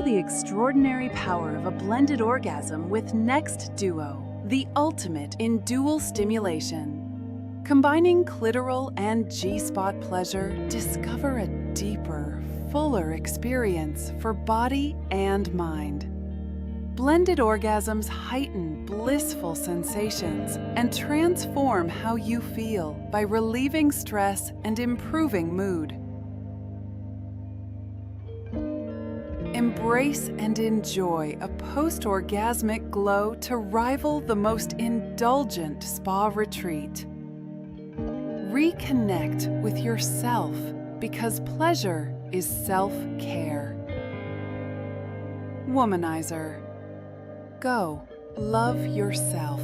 the extraordinary power of a blended orgasm with Next Duo, the ultimate in dual stimulation. Combining clitoral and G-spot pleasure, discover a deeper, fuller experience for body and mind. Blended orgasms heighten blissful sensations and transform how you feel by relieving stress and improving mood. Embrace and enjoy a post-orgasmic glow to rival the most indulgent spa retreat. Reconnect with yourself because pleasure is self-care. Womanizer. Go, love yourself.